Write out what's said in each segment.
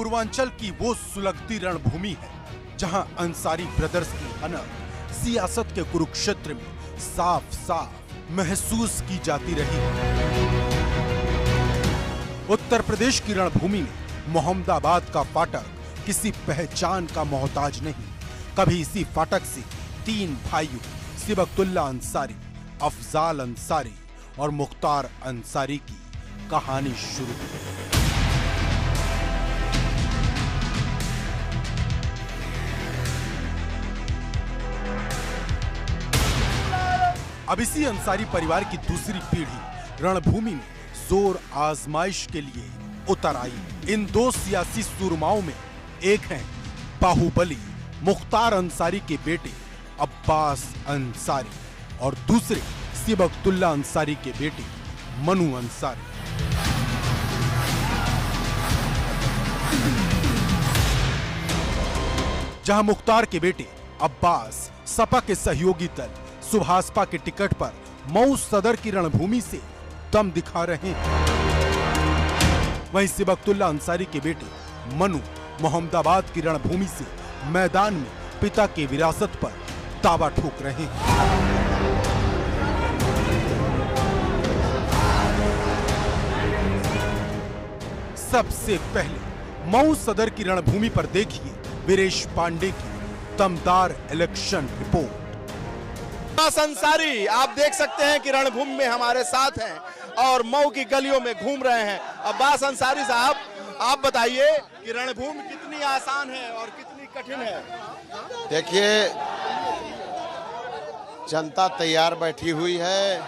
पूर्वांचल की वो सुलगती रणभूमि है जहां अंसारी ब्रदर्स की हनक सियासत के कुरुक्षेत्र में साफ साफ महसूस की जाती रही। उत्तर प्रदेश की रणभूमि में मोहम्मदाबाद का फाटक किसी पहचान का मोहताज नहीं। कभी इसी फाटक से तीन भाइयों सिबगतुल्ला अंसारी, अफजाल अंसारी और मुख्तार अंसारी की कहानी शुरू हुई। अब इसी अंसारी परिवार की दूसरी पीढ़ी रणभूमि में जोर आजमाइश के लिए उतर आई। इन दो सियासी सूरमाओं में एक हैं बाहुबली मुख्तार अंसारी के बेटे अब्बास अंसारी और दूसरे सिबगतुल्ला अंसारी के बेटे मनु अंसारी। जहां मुख्तार के बेटे अब्बास सपा के सहयोगी दल सुभाषपा के टिकट पर मऊ सदर की रणभूमि से दम दिखा रहे हैं, वहीं सिबगतुल्ला अंसारी के बेटे मनु मोहम्मदाबाद की रणभूमि से मैदान में पिता की विरासत पर दावा ठोक रहे हैं। सबसे पहले मऊ सदर की रणभूमि पर देखिए वीरेश पांडे की दमदार इलेक्शन रिपोर्ट। अब्बास अंसारी आप देख सकते हैं कि रणभूमि में हमारे साथ हैं और मऊ की गलियों में घूम रहे हैं। अब्बास अंसारी साहब, आप बताइए कि रणभूमि कितनी आसान है और कितनी कठिन है? देखिए, जनता तैयार बैठी हुई है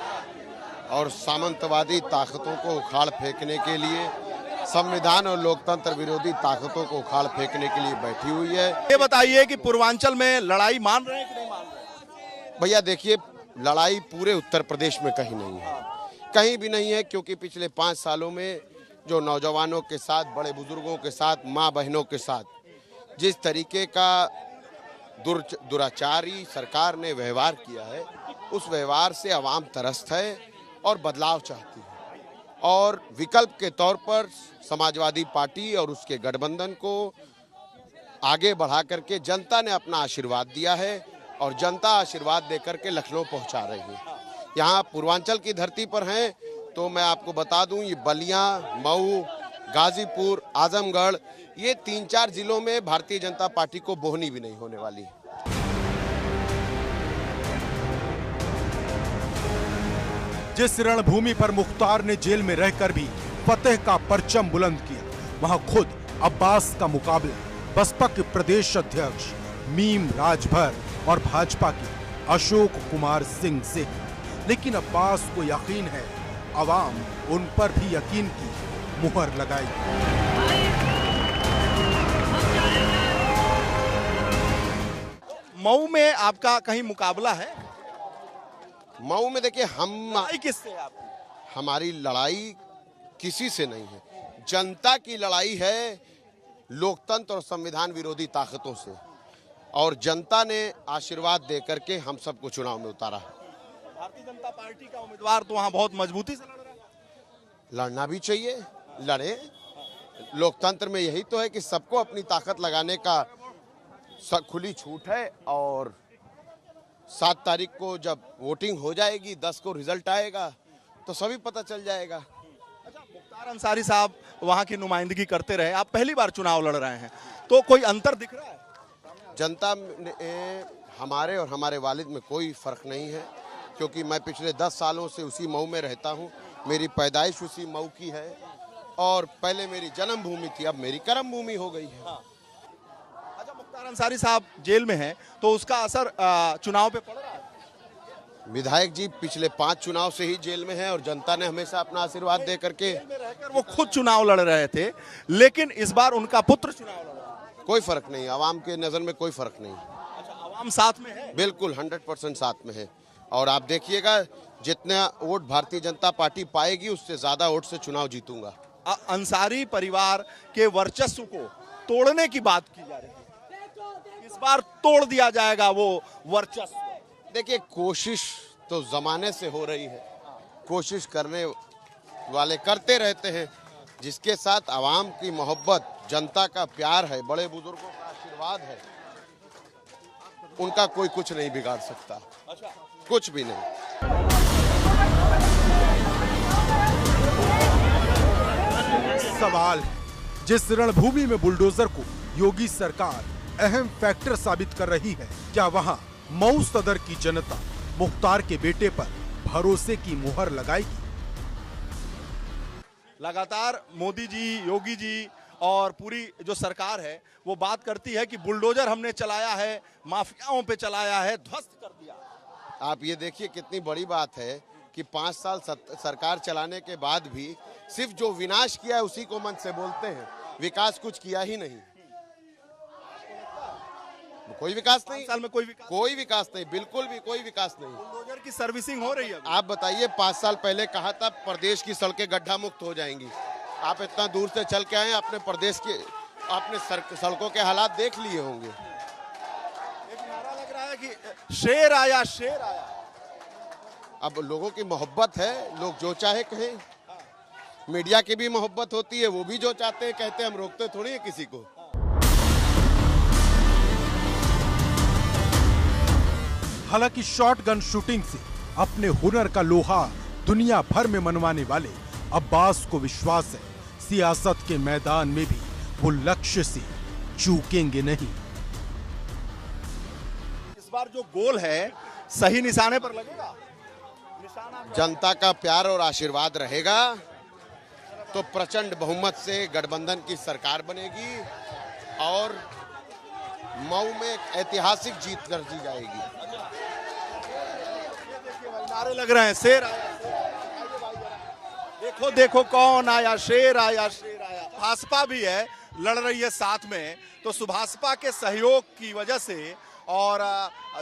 और सामंतवादी ताकतों को उखाड़ फेंकने के लिए, संविधान और लोकतंत्र विरोधी ताकतों को उखाड़ फेंकने के लिए बैठी हुई है। ये बताइए कि पूर्वांचल में लड़ाई मान रहे हैं कि नहीं मान रहे? भैया देखिए, लड़ाई पूरे उत्तर प्रदेश में कहीं नहीं है, कहीं भी नहीं है, क्योंकि पिछले 5 सालों में जो नौजवानों के साथ, बड़े बुजुर्गों के साथ, माँ बहनों के साथ जिस तरीके का दुराचारी सरकार ने व्यवहार किया है, उस व्यवहार से आवाम त्रस्त है और बदलाव चाहती है। और विकल्प के तौर पर समाजवादी पार्टी और उसके गठबंधन को आगे बढ़ा करके जनता ने अपना आशीर्वाद दिया है और जनता आशीर्वाद देकर के लखनऊ पहुंचा रही है। यहाँ पूर्वांचल की धरती पर हैं तो मैं आपको बता दूं, ये बलिया, मऊ, गाजीपुर, आजमगढ़, ये 3-4 जिलों में भारतीय जनता पार्टी को बोहनी भी नहीं होने वाली है। जिस रणभूमि पर मुख्तार ने जेल में रहकर भी फतेह का परचम बुलंद किया, वहां खुद अब्बास का मुकाबला बसपा के प्रदेश अध्यक्ष मीम राजभर और भाजपा के अशोक कुमार सिंह से। लेकिन अब्बास को यकीन है अवाम उन पर भी यकीन की मुहर लगाएगी। मऊ में आपका कहीं मुकाबला है? मऊ में देखिए, लड़ाई किससे है आपकी? हमारी लड़ाई किसी से नहीं है, जनता की लड़ाई है लोकतंत्र और संविधान विरोधी ताकतों से, और जनता ने आशीर्वाद दे करके हम सबको चुनाव में उतारा। भारतीय जनता पार्टी का उम्मीदवार तो वहां बहुत मजबूती से लड़ रहा है। लड़ना भी चाहिए, लड़े। लोकतंत्र में यही तो है कि सबको अपनी ताकत लगाने का खुली छूट है। और 7 तारीख को जब वोटिंग हो जाएगी, 10 को रिजल्ट आएगा तो सभी पता चल जाएगा। अच्छा, मुख्तार अंसारी साहब वहां की नुमाइंदगी करते रहे, आप पहली बार चुनाव लड़ रहे हैं, तो कोई अंतर दिख रहा है? जनता में हमारे और हमारे वालिद में कोई फर्क नहीं है, क्योंकि मैं पिछले 10 सालों से उसी मऊ में रहता हूं। मेरी पैदाइश उसी मऊ की है और पहले मेरी जन्मभूमि थी, अब मेरी कर्म भूमि हो गई है। अच्छा, मुख्तार अंसारी साहब जेल में हैं, तो उसका असर चुनाव पे पड़ रहा है? विधायक जी पिछले 5 चुनाव से ही जेल में हैं और जनता ने हमेशा अपना आशीर्वाद दे करके, वो खुद चुनाव लड़ रहे थे, लेकिन इस बार उनका पुत्र चुनाव लड़ रहा है। कोई फर्क नहीं, आवाम के नजर में कोई फर्क नहीं। अच्छा, आवाम साथ में है? बिल्कुल 100% साथ में है। और आप देखिएगा, जितना वोट भारतीय जनता पार्टी पाएगी उससे ज्यादा वोट से चुनाव जीतूंगा। अंसारी परिवार के वर्चस्व को तोड़ने की बात की जा रही है, इस बार तोड़ दिया जाएगा वो वर्चस्व? देखिए, कोशिश तो जमाने से हो रही है, कोशिश करने वाले करते रहते हैं। जिसके साथ आवाम की मोहब्बत, जनता का प्यार है, बड़े बुजुर्गों का आशीर्वाद है, उनका कोई कुछ नहीं बिगाड़ सकता, कुछ भी नहीं। सवाल है, जिस रणभूमि में बुलडोजर को योगी सरकार अहम फैक्टर साबित कर रही है, क्या वहां मऊ सदर की जनता मुख्तार के बेटे पर भरोसे की मुहर लगाएगी? लगातार मोदी जी, योगी जी और पूरी जो सरकार है वो बात करती है कि बुलडोजर हमने चलाया है, माफियाओं पे चलाया है, ध्वस्त कर दिया। आप ये देखिए कितनी बड़ी बात है कि 5 साल सरकार चलाने के बाद भी सिर्फ जो विनाश किया है उसी को मन से बोलते हैं, विकास कुछ किया ही नहीं। कोई विकास नहीं, 5 साल में कोई विकास नहीं, बिल्कुल भी कोई विकास नहीं। बुलडोजर की सर्विसिंग हो रही है। आप बताइए, 5 साल पहले कहा था प्रदेश की सड़कें गड्ढा मुक्त हो जाएंगी। आप इतना दूर से चल के आए, अपने प्रदेश के अपने सड़कों के हालात देख लिए होंगे। एक नारा लग रहा है कि शेर आया, शेर आया। अब लोगों की मोहब्बत है, लोग जो चाहे कहें। मीडिया की भी मोहब्बत होती है, वो भी जो चाहते हैं कहते हैं, हम रोकते थोड़ी है किसी को। हालांकि शॉटगन शूटिंग से अपने हुनर का लोहा दुनिया भर में मनवाने वाले अब्बास को विश्वास है, सियासत के मैदान में भी वो लक्ष्य से चूकेंगे नहीं। इस बार जो गोल है सही निशाने पर लगेगा। जनता का प्यार और आशीर्वाद रहेगा तो प्रचंड बहुमत से गठबंधन की सरकार बनेगी और मऊ में एक ऐतिहासिक जीत दर्जी जाएगी। नारे लग रहे हैं, शेर आया, देखो देखो कौन आया, शेर आया, शेर आया। भाजपा भी है, लड़ रही है साथ में, तो सुभाषपा के सहयोग की वजह से और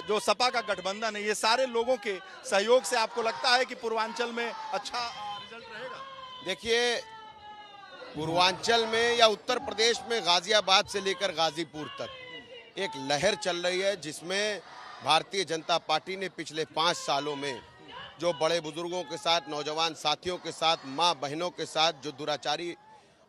जो सपा का गठबंधन है, ये सारे लोगों के सहयोग से आपको लगता है कि पूर्वांचल में अच्छा रिजल्ट रहेगा? देखिए, पूर्वांचल में या उत्तर प्रदेश में गाजियाबाद से लेकर गाजीपुर तक एक लहर चल रही है, जिसमें भारतीय जनता पार्टी ने पिछले 5 सालों में जो बड़े बुजुर्गों के साथ, नौजवान साथियों के साथ, माँ बहनों के साथ जो दुराचारी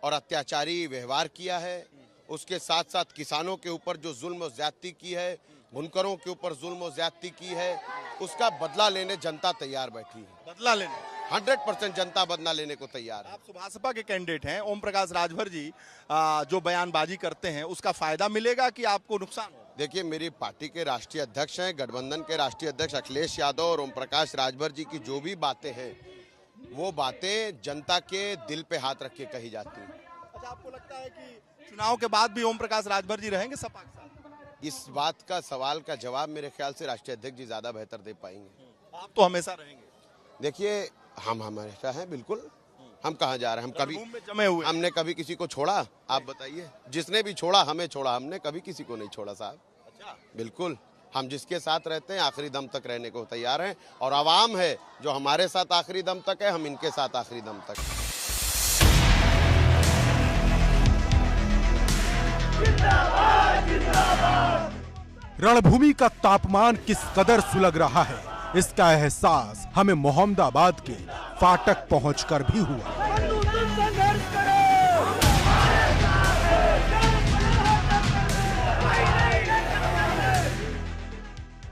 और अत्याचारी व्यवहार किया है, उसके साथ साथ किसानों के ऊपर जो जुल्म और ज्यादती की है, बुनकरों के ऊपर जुल्म और ज्यादती की है, उसका बदला लेने जनता तैयार बैठी है। बदला लेने 100% जनता बदला लेने को तैयार है। आप सुभाषपा के कैंडिडेट हैं, ओम प्रकाश राजभर जी जो बयानबाजी करते हैं, उसका फायदा मिलेगा कि आपको नुकसान होगा? देखिए, मेरी पार्टी के राष्ट्रीय अध्यक्ष हैं, गठबंधन के राष्ट्रीय अध्यक्ष अखिलेश यादव और ओम प्रकाश राजभर जी की जो भी बातें हैं, वो बातें जनता के दिल पे हाथ रख के कही जाती हैं। अच्छा, आपको लगता है कि चुनाव के बाद भी ओम प्रकाश राजभर जी रहेंगे सपा के साथ? इस बात का सवाल का जवाब मेरे ख्याल से राष्ट्रीय अध्यक्ष जी ज्यादा बेहतर दे पाएंगे। आप तो हमेशा रहेंगे। देखिए, हम हमेशा हैं, बिल्कुल। हम कहाँ जा रहे हैं? हम कभी में जमे हुए हमने कभी किसी को छोड़ा? आप बताइए। जिसने भी छोड़ा हमें छोड़ा, हमने कभी किसी को नहीं छोड़ा साहब। अच्छा, बिल्कुल। हम जिसके साथ रहते हैं आखिरी दम तक रहने को तैयार हैं, और आवाम है जो हमारे साथ आखिरी दम तक है, हम इनके साथ आखिरी दम तक। रणभूमि का तापमान किस कदर सुलग रहा है, इसका एहसास हमें मोहम्मदाबाद के फाटक पहुंचकर भी हुआ।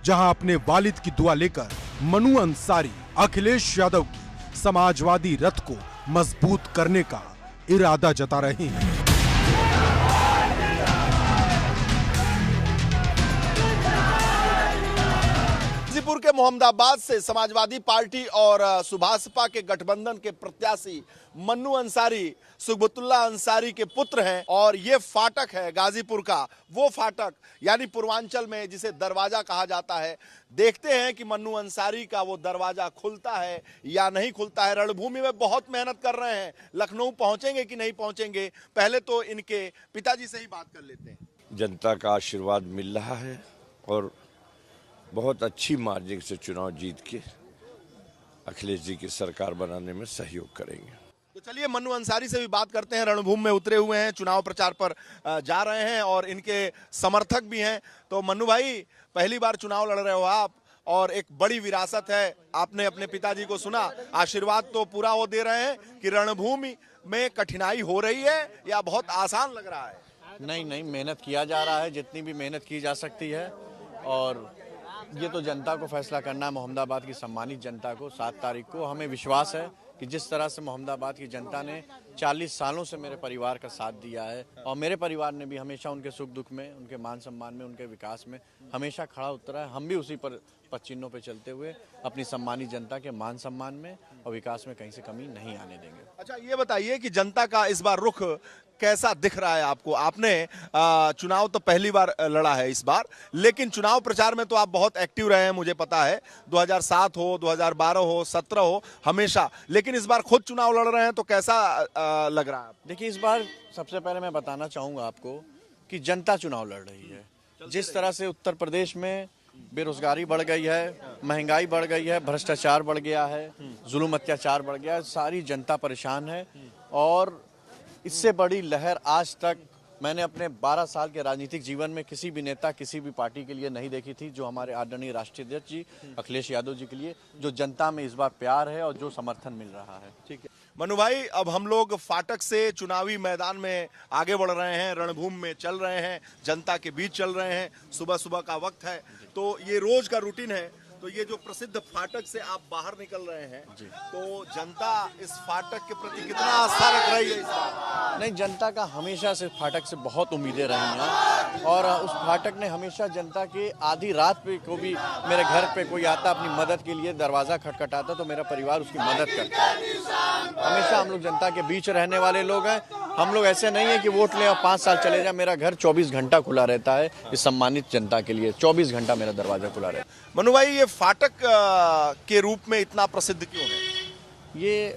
जहां अपने वालिद की दुआ लेकर मनु अंसारी अखिलेश यादव की समाजवादी रथ को मजबूत करने का इरादा जता रहे हैं। गाजीपुर के मोहम्मदाबाद से समाजवादी पार्टी और सुभाषपा के गठबंधन के प्रत्याशी मन्नू अंसारी सुबतुल्ला अंसारी के पुत्र हैं, और ये फाटक है गाजीपुर का, वो फाटक यानी पूर्वांचल में जिसे दरवाजा कहा जाता है। देखते हैं कि मन्नू अंसारी का वो दरवाजा खुलता है या नहीं खुलता है। रणभूमि में बहुत मेहनत कर रहे हैं, लखनऊ पहुंचेंगे कि नहीं पहुंचेंगे, पहले तो इनके पिताजी से ही बात कर लेते हैं। जनता का आशीर्वाद मिल रहा है और बहुत अच्छी मार्जिन से चुनाव जीत के अखिलेश जी की सरकार बनाने में सहयोग करेंगे। तो चलिए मन्नू अंसारी से भी बात करते हैं। रणभूमि में उतरे हुए हैं, चुनाव प्रचार पर जा रहे हैं और इनके समर्थक भी हैं। तो मन्नू भाई, पहली बार चुनाव लड़ रहे हो आप, और एक बड़ी विरासत है। आपने अपने पिताजी को सुना, आशीर्वाद तो पूरा वो दे रहे हैं कि रणभूमि में कठिनाई हो रही है या बहुत आसान लग रहा है? नहीं नहीं, मेहनत किया जा रहा है, जितनी भी मेहनत की जा सकती है, और ये तो जनता को फैसला करना है, मोहम्मदाबाद की सम्मानित जनता को। 7 तारीख को हमें विश्वास है कि जिस तरह से मोहम्मदाबाद की जनता ने 40 सालों से मेरे परिवार का साथ दिया है, और मेरे परिवार ने भी हमेशा उनके सुख दुख में, उनके मान सम्मान में, उनके विकास में हमेशा खड़ा उतरा है। हम भी उसी पर पच्चीनों पे चलते हुए अपनी सम्मानित जनता के मान सम्मान में और विकास में कहीं से कमी नहीं आने देंगे। अच्छा, ये बताइए कि जनता का इस बार रुख कैसा दिख रहा है आपको? आपने चुनाव तो पहली बार लड़ा है इस बार, लेकिन चुनाव प्रचार में तो आप बहुत एक्टिव रहे हैं, मुझे पता है। 2007 हो, 2012 हो, 17 हो, हमेशा। लेकिन इस बार खुद चुनाव लड़ रहे हैं तो कैसा लग रहा है? देखिए, इस बार सबसे पहले मैं बताना चाहूँगा आपको कि जनता चुनाव लड़ रही है। जिस तरह से उत्तर प्रदेश में बेरोजगारी बढ़ गई है, महंगाई बढ़ गई है, भ्रष्टाचार बढ़ गया है, जुल्म अत्याचार बढ़ गया है, सारी जनता परेशान है। और इससे बड़ी लहर आज तक मैंने अपने 12 साल के राजनीतिक जीवन में किसी भी नेता, किसी भी पार्टी के लिए नहीं देखी थी, जो हमारे आदरणीय राष्ट्रीय अध्यक्ष जी अखिलेश यादव जी के लिए, जो जनता में इस बार प्यार है और जो समर्थन मिल रहा है। ठीक है मनु भाई, अब हम लोग फाटक से चुनावी मैदान में आगे बढ़ रहे हैं, रणभूमि में चल रहे हैं, जनता के बीच चल रहे हैं। सुबह सुबह का वक्त है, तो ये रोज का रूटीन है। तो ये जो प्रसिद्ध फाटक से आप बाहर निकल रहे हैं, तो जनता इस फाटक के प्रति कितना आस्था रख रही है इस बार? नहीं, जनता का हमेशा से फाटक से बहुत उम्मीदें रही हैं, और उस फाटक ने हमेशा जनता के आधी रात पे को भी मेरे घर पे कोई आता अपनी मदद के लिए, दरवाज़ा खटखटाता तो मेरा परिवार उसकी मदद करता है। हमेशा हम लोग जनता के बीच रहने वाले लोग हैं। हम लोग ऐसे नहीं है कि वोट लें और 5 साल चले जाए। मेरा घर 24 घंटा खुला रहता है इस सम्मानित जनता के लिए। 24 घंटा मेरा दरवाज़ा खुला रहता है। मनु भाई, ये फाटक के रूप में इतना प्रसिद्ध क्यों है? ये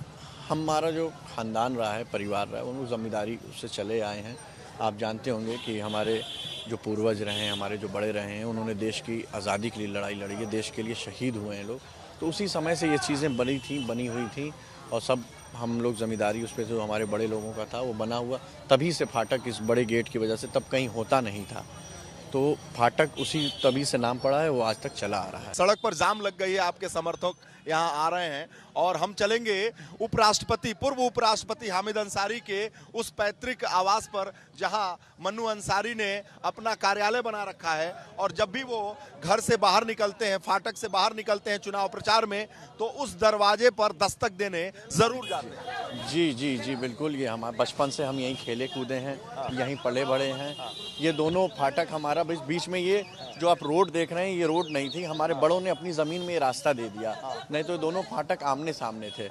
हमारा जो खानदान रहा है, परिवार रहा है, उन जिम्मेदारी उससे चले आए हैं। आप जानते होंगे कि हमारे जो पूर्वज रहे हैं, हमारे जो बड़े रहे हैं, उन्होंने देश की आज़ादी के लिए लड़ाई लड़ी है, देश के लिए शहीद हुए हैं लोग। तो उसी समय से ये चीज़ें बनी हुई थी, और सब हम लोग जिम्मेदारी उस पर जो हमारे बड़े लोगों का था वो बना हुआ। तभी से फाटक इस बड़े गेट की वजह से तब कहीं होता नहीं था, तो फाटक उसी तभी से नाम पड़ा है, वो आज तक चला आ रहा है। सड़क पर जाम लग गई है, आपके समर्थक यहाँ आ रहे हैं, और हम चलेंगे उपराष्ट्रपति, पूर्व उपराष्ट्रपति हामिद अंसारी के उस पैतृक आवास पर, जहाँ मन्नू अंसारी ने अपना कार्यालय बना रखा है। और जब भी वो घर से बाहर निकलते हैं, फाटक से बाहर निकलते हैं चुनाव प्रचार में, तो उस दरवाजे पर दस्तक देने जरूर जाते हैं। जी बिल्कुल। ये हमारे बचपन से हम यहीं खेले कूदे हैं, यहीं पले बड़े हैं। ये दोनों फाटक हमारा बीच में, ये जो आप रोड देख रहे हैं, ये रोड नहीं थी, हमारे बड़ों ने अपनी ज़मीन में ये रास्ता दे दिया, नहीं तो दोनों फाटक आमने सामने थे।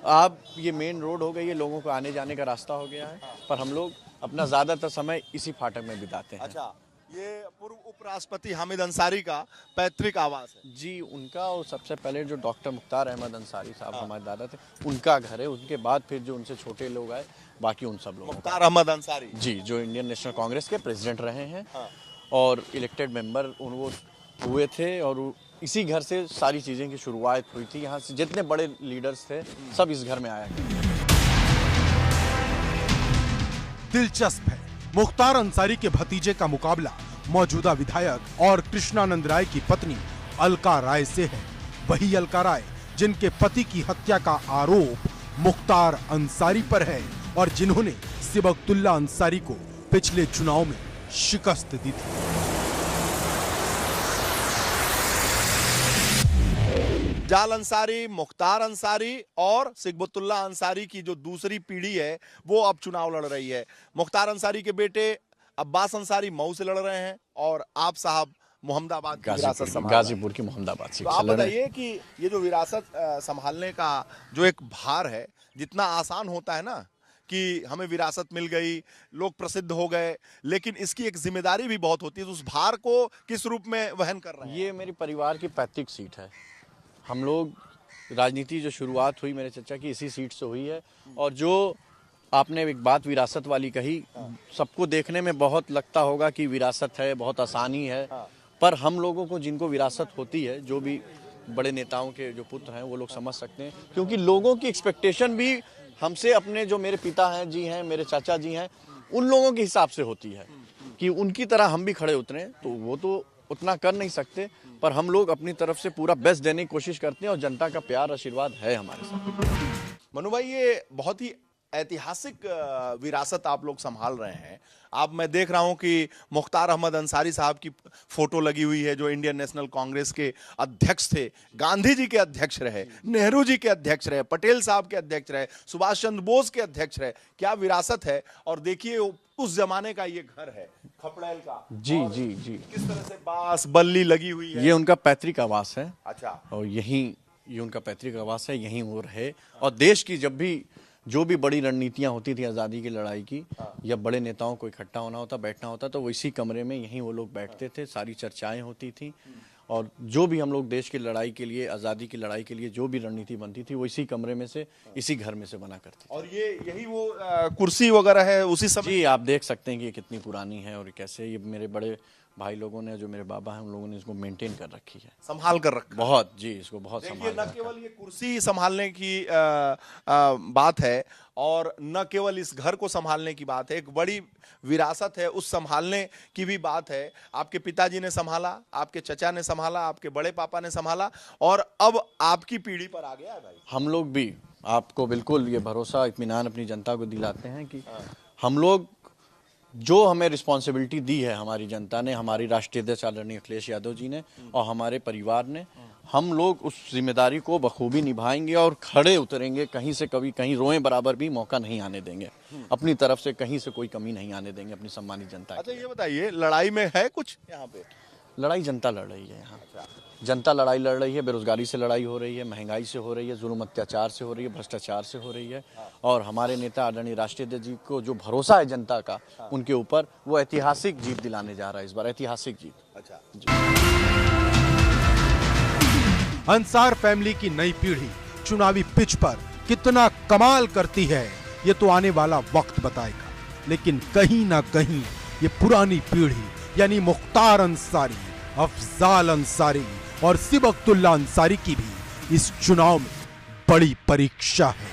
अब ये मेन रोड हो गई है, लोगों को आने जाने का रास्ता हो गया है, पर हम लोग अपना ज़्यादातर समय इसी फाटक में बिताते हैं। अच्छा, ये पूर्व उपराष्ट्रपति हामिद अंसारी का पैतृक आवास है? जी, उनका, और सबसे पहले जो डॉक्टर मुख्तार अहमद अंसारी साहब हमारे दादा थे, उनका घर है। उनके बाद फिर जो उनसे छोटे लोग आए, बाकी उन सब लोगों का। मुख्तार अहमद अंसारी जी, जो इंडियन नेशनल कांग्रेस के प्रेसिडेंट रहे हैं, और इलेक्टेड मेंबर वो हुए थे, और इसी घर से सारी चीज़ें की शुरुआत हुई थी। यहाँ से जितने बड़े लीडर्स थे सब इस घर में आया। दिलचस्प है, मुख्तार अंसारी के भतीजे का मुकाबला मौजूदा विधायक और कृष्णानंद राय की पत्नी अलका राय से है। वही अलका राय जिनके पति की हत्या का आरोप मुख्तार अंसारी पर है, और जिन्होंने सिबगतुल्ला अंसारी को पिछले चुनाव में शिकस्त दी थी। जाल अंसारी, मुख्तार अंसारी और सिबगतुल्ला अंसारी की जो दूसरी पीढ़ी है, वो अब चुनाव लड़ रही है। मुख्तार अंसारी के बेटे अब्बास अंसारी मऊ से लड़ रहे हैं, और आप साहब मोहम्मदाबाद की विरासत गाजीपुर की मोहम्मदाबाद से। तो आप बताइए कि ये जो विरासत संभालने का जो एक भार है, जितना आसान होता है ना कि हमें विरासत मिल गई, लोग प्रसिद्ध हो गए, लेकिन इसकी एक जिम्मेदारी भी बहुत होती है। तो उस भार को किस रूप में वहन कर रहे हैं? ये मेरी परिवार की पैतृक सीट है। हम लोग राजनीति जो शुरुआत हुई मेरे चचा की इसी सीट से हुई है, और जो आपने एक बात विरासत वाली कही, सबको देखने में बहुत लगता होगा कि विरासत है, बहुत आसानी है, पर हम लोगों को जिनको विरासत होती है, जो भी बड़े नेताओं के जो पुत्र हैं, वो लोग समझ सकते हैं, क्योंकि लोगों की एक्सपेक्टेशन भी हमसे, अपने जो मेरे पिता हैं जी हैं, मेरे चाचा जी हैं, उन लोगों के हिसाब से होती है कि उनकी तरह हम भी खड़े उतरें। तो वो तो उतना कर नहीं सकते, पर हम लोग अपनी तरफ से पूरा बेस्ट देने की कोशिश करते हैं और जनता का प्यार आशीर्वाद है हमारे साथ। मनु भाई, ये बहुत ही ऐतिहासिक विरासत आप लोग संभाल रहे हैं। आप, मैं देख रहा हूं कि मुख्तार अहमद अंसारी साहब की फोटो लगी हुई है, जो इंडियन नेशनल कांग्रेस के अध्यक्ष थे, गांधी जी के अध्यक्ष रहे, नेहरू जी के अध्यक्ष रहे, पटेल साहब के अध्यक्ष रहे, सुभाष चंद्र बोस के अध्यक्ष रहे। क्या विरासत है। और देखिए उस जमाने का ये घर है खपड़ेल का। जी जी जी, किस तरह से बांस बल्ली लगी हुई है। ये उनका पैतृक आवास है। अच्छा। और ये उनका पैतृक आवास है, यहीं वो रहे। और देश की जब भी जो भी बड़ी रणनीतियां होती थी आज़ादी की लड़ाई की, या बड़े नेताओं को इकट्ठा होना होता, बैठना होता, तो वो इसी कमरे में यहीं वो लोग बैठते थे, सारी चर्चाएं होती थी। और जो भी हम लोग देश की लड़ाई के लिए, आज़ादी की लड़ाई के लिए जो भी रणनीति बनती थी, वो इसी कमरे में से, इसी घर में से बना करती थी। और ये यही वो कुर्सी वगैरह है उसी समय। जी, आप देख सकते हैं कि ये कितनी पुरानी है और कैसे ये मेरे बड़े भाई लोगों ने, जो मेरे बाबा हैं, उन लोगों ने इसको मेंटेन कर रखी है, संभाल कर रखा। बहुत जी, इसको बहुत देखिए, संभाल न कर केवल ये कुर्सी संभालने की बात है, और न केवल इस घर को संभालने की बात है, एक बड़ी विरासत है, उस संभालने की भी बात है। आपके पिताजी ने संभाला, आपके चचा ने संभाला, आपके बड़े पापा ने संभाला, और अब आपकी पीढ़ी पर आ गया है भाई। हम लोग भी आपको बिल्कुल ये भरोसा, इत्मीनान अपनी जनता को दिलाते हैं कि हम लोग, जो हमें रिस्पॉन्सिबिलिटी दी है हमारी जनता ने, हमारी राष्ट्रीय अध्यक्ष आदरणीय अखिलेश यादव जी ने और हमारे परिवार ने, हम लोग उस जिम्मेदारी को बखूबी निभाएंगे और खड़े उतरेंगे। कहीं से कभी कहीं रोए बराबर भी मौका नहीं आने देंगे। अपनी तरफ से कहीं से कोई कमी नहीं आने देंगे अपनी सम्मानित जनता अच्छा, की। ये बताइए, लड़ाई में है कुछ यहाँ पे? लड़ाई जनता लड़ रही है यहाँ। जनता लड़ाई लड़ रही है, बेरोजगारी से लड़ाई हो रही है, महंगाई से हो रही है, जुल्म अत्याचार से हो रही है, भ्रष्टाचार से हो रही है। और हमारे नेता आदरणीय राष्ट्रीय अध्यक्ष जी को जो भरोसा है जनता का उनके ऊपर, वो ऐतिहासिक जीत दिलाने जा रहा है इस बार, ऐतिहासिक जीत। अच्छा। अंसार फैमिली की नई पीढ़ी चुनावी पिच पर कितना कमाल करती है, ये तो आने वाला वक्त बताएगा। लेकिन कहीं ना कहीं ये पुरानी पीढ़ी, यानी मुख्तार अंसारी, अफजाल अंसारी और सिबकतुल्ला अंसारी की भी इस चुनाव में बड़ी परीक्षा है।